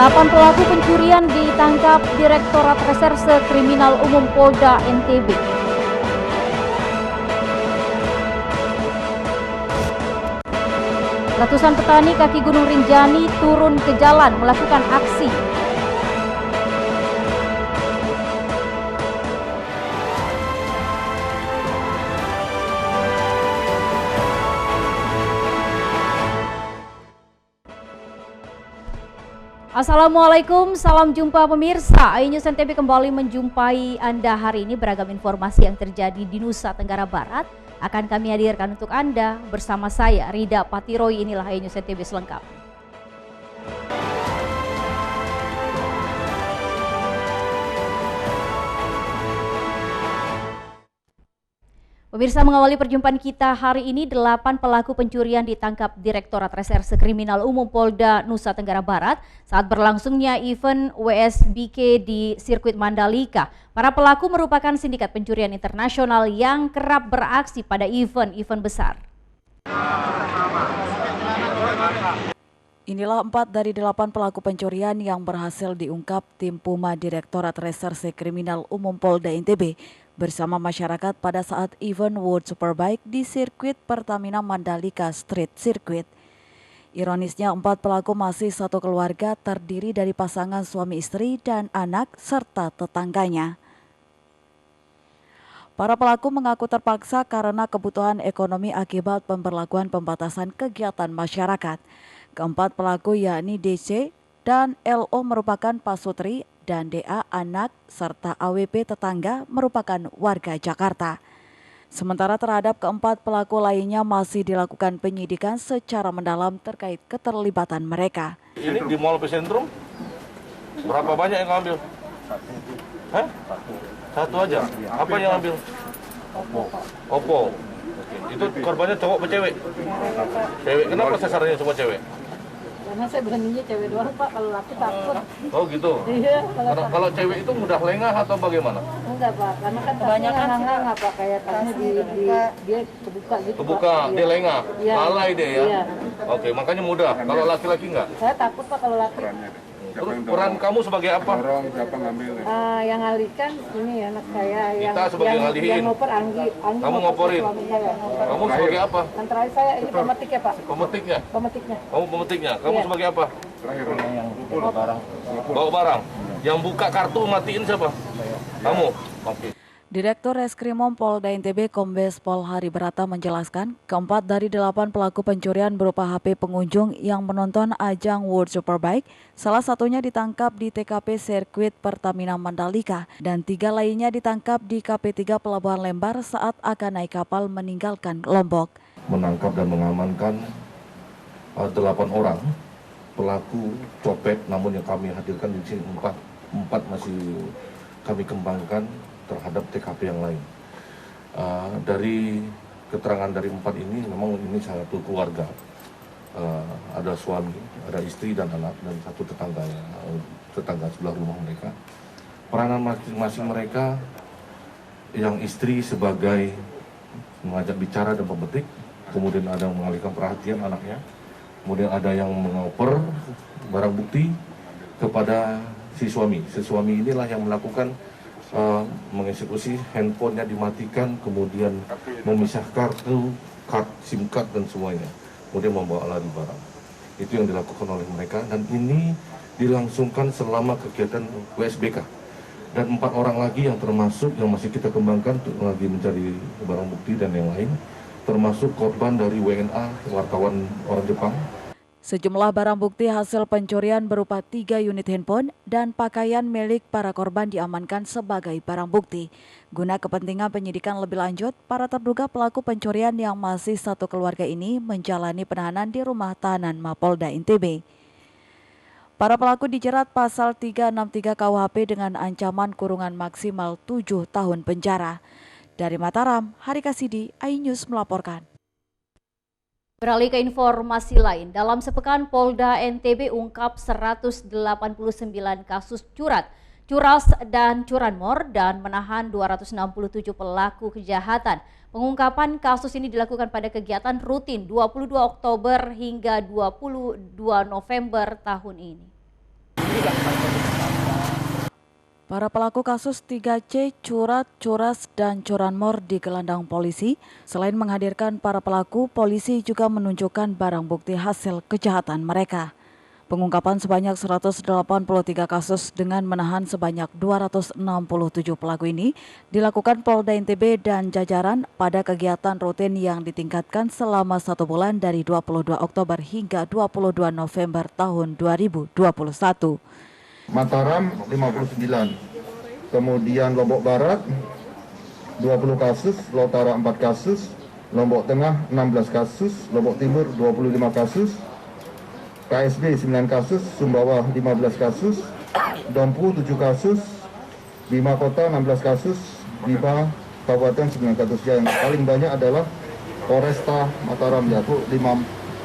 8 pelaku pencurian ditangkap Direktorat Reserse Kriminal Umum Polda NTB. Ratusan petani kaki Gunung Rinjani turun ke jalan melakukan aksi. Assalamualaikum, salam jumpa pemirsa. iNews NTB kembali menjumpai Anda hari ini. Beragam informasi yang terjadi di Nusa Tenggara Barat akan kami hadirkan untuk Anda bersama saya Rida Patiroy. Inilah iNews NTB selengkapnya. Pemirsa, mengawali perjumpaan kita hari ini, 8 pelaku pencurian ditangkap Direktorat Reserse Kriminal Umum Polda Nusa Tenggara Barat saat berlangsungnya event WSBK di sirkuit Mandalika. Para pelaku merupakan sindikat pencurian internasional yang kerap beraksi pada event-event besar. Inilah 4 dari 8 pelaku pencurian yang berhasil diungkap tim Puma Direktorat Reserse Kriminal Umum Polda NTB bersama masyarakat pada saat event World Superbike di sirkuit Pertamina Mandalika Street Circuit. Ironisnya 4 pelaku masih satu keluarga terdiri dari pasangan suami istri dan anak serta tetangganya. Para pelaku mengaku terpaksa karena kebutuhan ekonomi akibat pemberlakuan pembatasan kegiatan masyarakat. Keempat pelaku yakni DC dan LO merupakan pasutri dan DA anak serta AWP tetangga merupakan warga Jakarta. Sementara terhadap keempat pelaku lainnya masih dilakukan penyidikan secara mendalam terkait keterlibatan mereka. Ini di Mall Epicentrum berapa banyak yang ngambil? Hah? Satu aja. Apa yang ngambil? Oppo. Itu korbannya cowok atau cewek? Cewek. Kenapa sasarannya cuma cewek? Karena saya beraninya cewek doang, Pak. Kalau laki takut. Oh gitu? Iya. Kalau cewek itu mudah lengah atau bagaimana? Enggak, Pak. Karena kan kebanyakan nggak Pak, kayak tasnya dia kebuka gitu. Kebuka, Pak. dia lengah. Iya. Alay dia ya? Iya. Oke, makanya mudah. Kalau laki-laki enggak? Saya takut, Pak, kalau laki. Terus peran kamu sebagai apa? Siapa ngambil? Yang ngalihkan ini anak saya Kita sebagai ngalihin. yang ngoper Anggi Kamu ngoporin? suami saya. Kamu sebagai apa? Antara saya ini pemetik ya, Pak. Pemetiknya? Pemetiknya. Kamu pemetiknya? Kamu Iya. sebagai apa? Terakhir Bawa barang. Yang buka kartu matiin siapa? Kamu? Oke. Direktur Reskrimum Polda NTB Kombes Pol Hari Berata menjelaskan, keempat dari 8 pelaku pencurian berupa HP pengunjung yang menonton ajang World Superbike, salah satunya ditangkap di TKP sirkuit Pertamina Mandalika dan 3 lainnya ditangkap di KP3 Pelabuhan Lembar saat akan naik kapal meninggalkan Lombok. Menangkap dan mengamankan 8 orang pelaku copet, namun yang kami hadirkan di sini 4 masih kami kembangkan terhadap TKP yang lain. Dari keterangan dari 4 ini, memang ini satu keluarga. Ada suami, ada istri dan anak, dan satu tetangga sebelah rumah mereka. Peranan masing-masing mereka, yang istri sebagai mengajak bicara dan pemetik, kemudian ada yang mengalihkan perhatian anaknya, kemudian ada yang mengoper barang bukti kepada si suami. Si suami inilah yang melakukan mengeksekusi, handphonenya dimatikan, kemudian memisah kartu, SIM card dan semuanya, kemudian membawa lari barang. Itu yang dilakukan oleh mereka, dan ini dilangsungkan selama kegiatan WSBK. Dan 4 orang lagi yang termasuk yang masih kita kembangkan untuk lagi mencari barang bukti dan yang lain, termasuk korban dari WNA, wartawan orang Jepang. Sejumlah barang bukti hasil pencurian berupa 3 unit handphone dan pakaian milik para korban diamankan sebagai barang bukti. Guna kepentingan penyidikan lebih lanjut, para terduga pelaku pencurian yang masih satu keluarga ini menjalani penahanan di rumah tahanan Mapolda NTB. Para pelaku dijerat pasal 363 KUHP dengan ancaman kurungan maksimal 7 tahun penjara. Dari Mataram, Hari Kasidi, iNews melaporkan. Beralih ke informasi lain, dalam sepekan Polda NTB ungkap 189 kasus curas dan curanmor dan menahan 267 pelaku kejahatan. Pengungkapan kasus ini dilakukan pada kegiatan rutin 22 Oktober hingga 22 November tahun ini. Para pelaku kasus 3C, curat, curas, dan curanmor digelandang polisi. Selain menghadirkan para pelaku, polisi juga menunjukkan barang bukti hasil kejahatan mereka. Pengungkapan sebanyak 183 kasus dengan menahan sebanyak 267 pelaku ini dilakukan Polda NTB dan jajaran pada kegiatan rutin yang ditingkatkan selama 1 bulan dari 22 Oktober hingga 22 November tahun 2021. Mataram 59, kemudian Lombok Barat 20 kasus, Lotara 4 kasus, Lombok Tengah 16 kasus, Lombok Timur 25 kasus, KSB 9 kasus, Sumbawa 15 kasus, Dompu 7 kasus, Bima Kota 16 kasus, Bima Kabupaten 9 kasus. Yang paling banyak adalah Polresta Mataram yaitu 59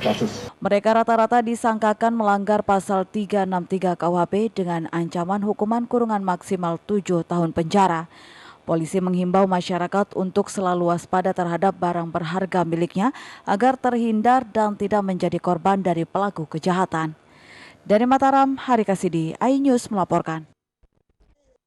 kasus. Mereka rata-rata disangkakan melanggar pasal 363 KUHP dengan ancaman hukuman kurungan maksimal 7 tahun penjara. Polisi menghimbau masyarakat untuk selalu waspada terhadap barang berharga miliknya agar terhindar dan tidak menjadi korban dari pelaku kejahatan. Dari Mataram, Hari Kasidi, iNews melaporkan.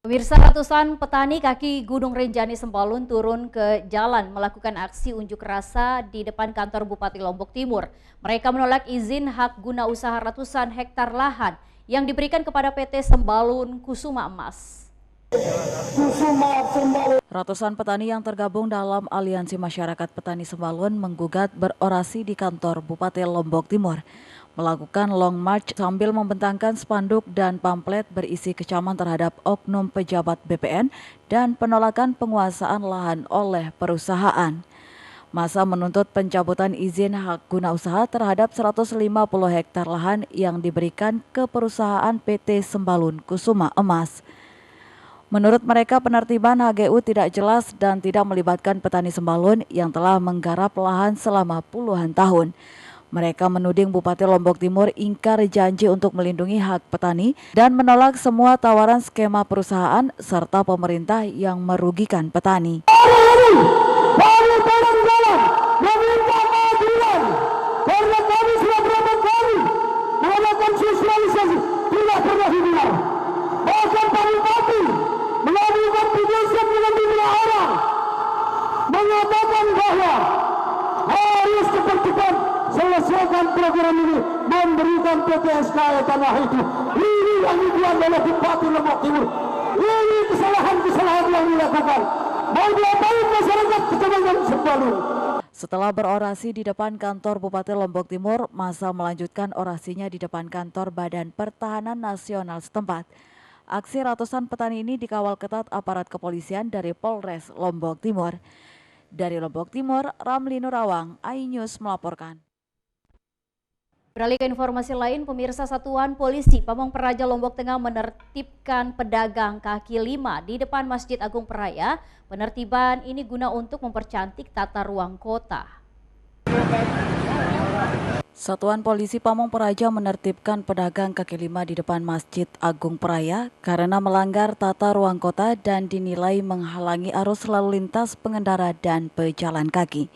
Pemirsa, ratusan petani kaki Gunung Rinjani Sembalun turun ke jalan melakukan aksi unjuk rasa di depan kantor Bupati Lombok Timur. Mereka menolak izin hak guna usaha ratusan hektar lahan yang diberikan kepada PT Sembalun Kusuma Emas. Ratusan petani yang tergabung dalam Aliansi Masyarakat Petani Sembalun menggugat berorasi di kantor Bupati Lombok Timur, melakukan long march sambil membentangkan spanduk dan pamflet berisi kecaman terhadap oknum pejabat BPN dan penolakan penguasaan lahan oleh perusahaan. Masa menuntut pencabutan izin hak guna usaha terhadap 150 hektar lahan yang diberikan ke perusahaan PT Sembalun Kusuma Emas. Menurut mereka, penertiban HGU tidak jelas dan tidak melibatkan petani Sembalun yang telah menggarap lahan selama puluhan tahun. Mereka menuding Bupati Lombok Timur ingkar janji untuk melindungi hak petani dan menolak semua tawaran skema perusahaan serta pemerintah yang merugikan petani. Kami turun jalan meminta keadilan karena kami sudah berapa kali melakukan sosialisasi tidak pernah didengar. Bahkan Pak Bupati melalui keputusan dengan 5 orang mengatakan bahwa harus cepat-cepat selesaikan program ini, memberikan PTSK tanah itu. Ini yang dibuat oleh Bupati Lombok Timur. Ini kesalahan-kesalahan yang dilakukan. Mau diapain masyarakat Kecamatan Sembalun? Setelah berorasi di depan kantor Bupati Lombok Timur, masa melanjutkan orasinya di depan kantor Badan Pertahanan Nasional setempat. Aksi ratusan petani ini dikawal ketat aparat kepolisian dari Polres Lombok Timur. Dari Lombok Timur, Ramli Nurawang, iNews melaporkan. Beralih ke informasi lain, pemirsa, Satuan Polisi Pamong Praja Lombok Tengah menertibkan pedagang kaki lima di depan Masjid Agung Peraya. Penertiban ini guna untuk mempercantik tata ruang kota. Satuan Polisi Pamong Praja menertibkan pedagang kaki lima di depan Masjid Agung Peraya karena melanggar tata ruang kota dan dinilai menghalangi arus lalu lintas pengendara dan pejalan kaki.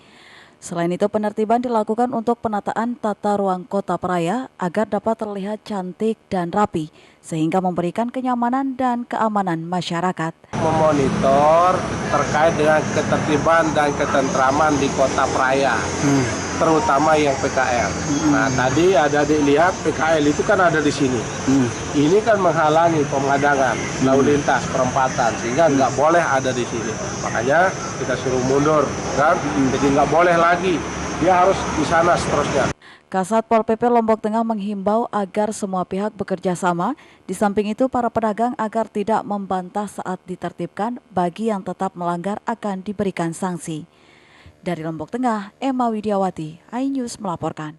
Selain itu, penertiban dilakukan untuk penataan tata ruang kota Peraya agar dapat terlihat cantik dan rapi, sehingga memberikan kenyamanan dan keamanan masyarakat. Memonitor terkait dengan ketertiban dan ketentraman di kota Peraya, terutama yang PKL. Nah, tadi ada dilihat PKL itu kan ada di sini. Ini kan menghalangi pemadangan lalu lintas perempatan, sehingga nggak boleh ada di sini. Makanya kita suruh mundur, kan? Jadi nggak boleh lagi. Dia harus di sana seterusnya. Kasat Pol PP Lombok Tengah menghimbau agar semua pihak bekerja sama. Di samping itu, para pedagang agar tidak membantah saat ditertibkan, bagi yang tetap melanggar akan diberikan sanksi. Dari Lombok Tengah, Emma Widiawati, iNews melaporkan.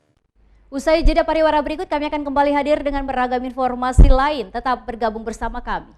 Usai jeda pariwara berikut, kami akan kembali hadir dengan beragam informasi lain. Tetap bergabung bersama kami.